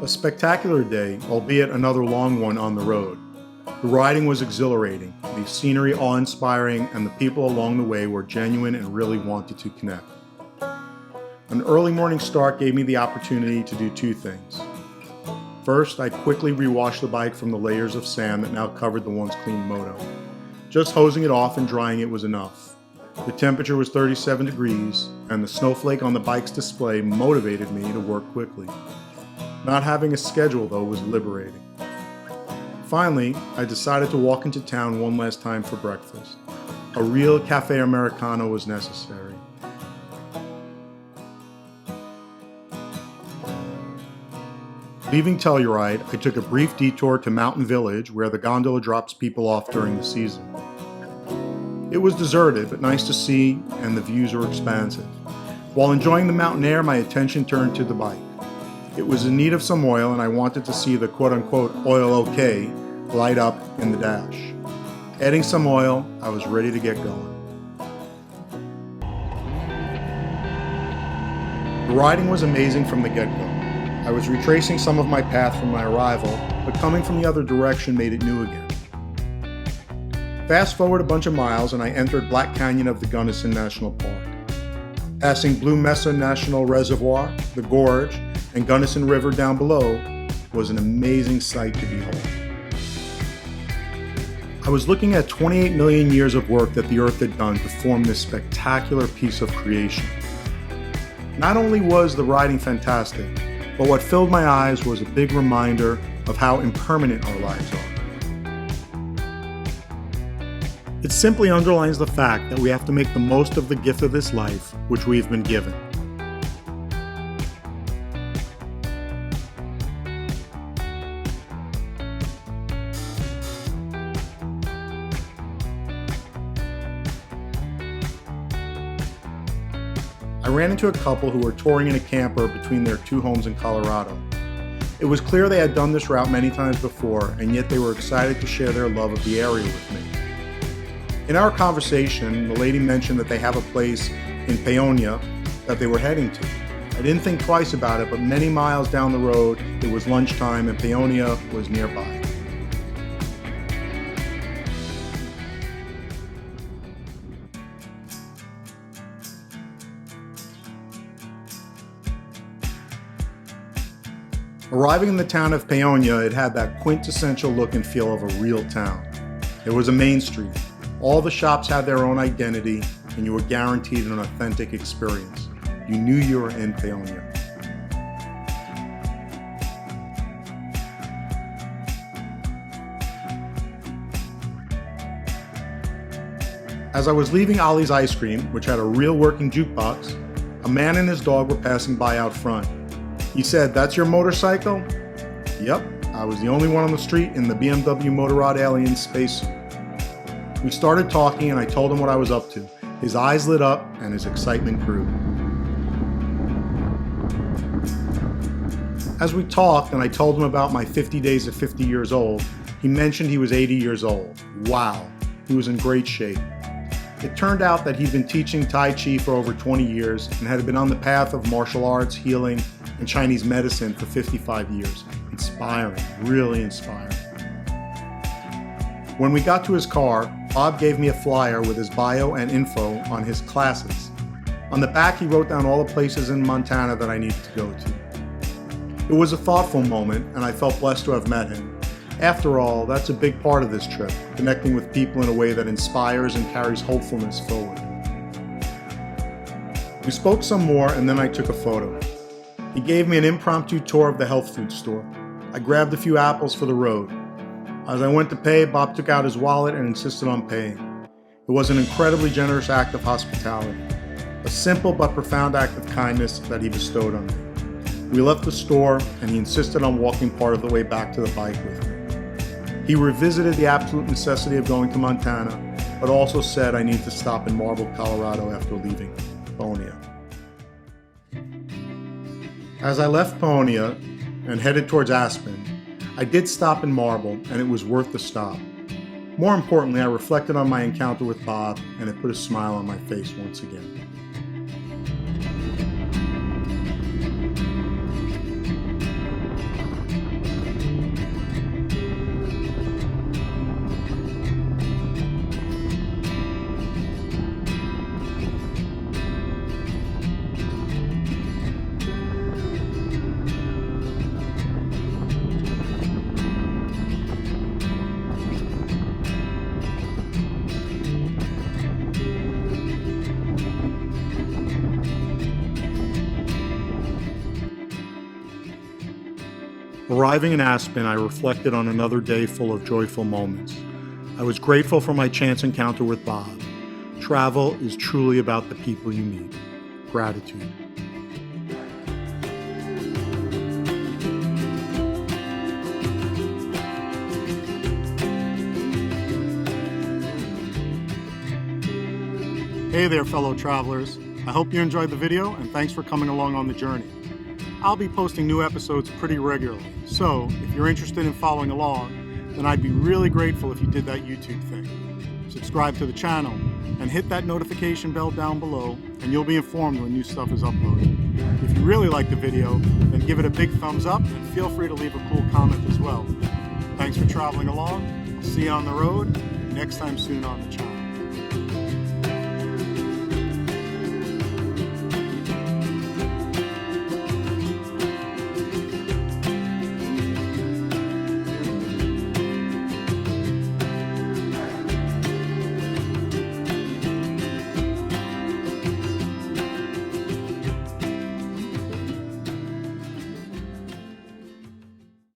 A spectacular day, albeit another long one on the road. The riding was exhilarating, the scenery awe-inspiring, and the people along the way were genuine and really wanted to connect. An early morning start gave me the opportunity to do two things. First, I quickly re-washed the bike from the layers of sand that now covered the once clean moto. Just hosing it off and drying it was enough. The temperature was 37 degrees, and the snowflake on the bike's display motivated me to work quickly. Not having a schedule, though, was liberating. Finally, I decided to walk into town one last time for breakfast. A real cafe Americano was necessary. Leaving Telluride, I took a brief detour to Mountain Village, where the gondola drops people off during the season. It was deserted, but nice to see, and the views were expansive. While enjoying the mountain air, my attention turned to the bike. It was in need of some oil, and I wanted to see the quote-unquote oil okay light up in the dash. Adding some oil, I was ready to get going. The riding was amazing from the get-go. I was retracing some of my path from my arrival, but coming from the other direction made it new again. Fast forward a bunch of miles and I entered Black Canyon of the Gunnison National Park. Passing Blue Mesa National Reservoir, the Gorge, and Gunnison River down below was an amazing sight to behold. I was looking at 28 million years of work that the Earth had done to form this spectacular piece of creation. Not only was the riding fantastic, but what filled my eyes was a big reminder of how impermanent our lives are. It simply underlines the fact that we have to make the most of the gift of this life which we have been given. I ran into a couple who were touring in a camper between their two homes in Colorado. It was clear they had done this route many times before, and yet they were excited to share their love of the area with me. In our conversation, the lady mentioned that they have a place in Paonia that they were heading to. I didn't think twice about it, but many miles down the road, it was lunchtime and Paonia was nearby. Arriving in the town of Paonia, it had that quintessential look and feel of a real town. There was a main street. All the shops had their own identity, and you were guaranteed an authentic experience. You knew you were in Paonia. As I was leaving Ollie's Ice Cream, which had a real working jukebox, a man and his dog were passing by out front. He said, "That's your motorcycle?" Yep, I was the only one on the street in the BMW Motorrad Alien spacesuit. We started talking and I told him what I was up to. His eyes lit up and his excitement grew. As we talked and I told him about my 50 days of 50 years old, he mentioned he was 80 years old. Wow, he was in great shape. It turned out that he'd been teaching Tai Chi for over 20 years and had been on the path of martial arts, healing, and Chinese medicine for 55 years. Inspiring, really inspiring. When we got to his car, Bob gave me a flyer with his bio and info on his classes. On the back, he wrote down all the places in Montana that I needed to go to. It was a thoughtful moment, and I felt blessed to have met him. After all, that's a big part of this trip, connecting with people in a way that inspires and carries hopefulness forward. We spoke some more, and then I took a photo. He gave me an impromptu tour of the health food store. I grabbed a few apples for the road. As I went to pay, Bob took out his wallet and insisted on paying. It was an incredibly generous act of hospitality, a simple but profound act of kindness that he bestowed on me. We left the store and he insisted on walking part of the way back to the bike with me. He revisited the absolute necessity of going to Montana, but also said I need to stop in Marble, Colorado after leaving Paonia. As I left Paonia and headed towards Aspen, I did stop in Marble, and it was worth the stop. More importantly, I reflected on my encounter with Bob, and it put a smile on my face once again. Arriving in Aspen, I reflected on another day full of joyful moments. I was grateful for my chance encounter with Bob. Travel is truly about the people you meet. Gratitude. Hey there, fellow travelers. I hope you enjoyed the video, and thanks for coming along on the journey. I'll be posting new episodes pretty regularly, so if you're interested in following along, then I'd be really grateful if you did that YouTube thing. Subscribe to the channel and hit that notification bell down below, and you'll be informed when new stuff is uploaded. If you really like the video, then give it a big thumbs up and feel free to leave a cool comment as well. Thanks for traveling along. I'll see you on the road next time soon on the channel.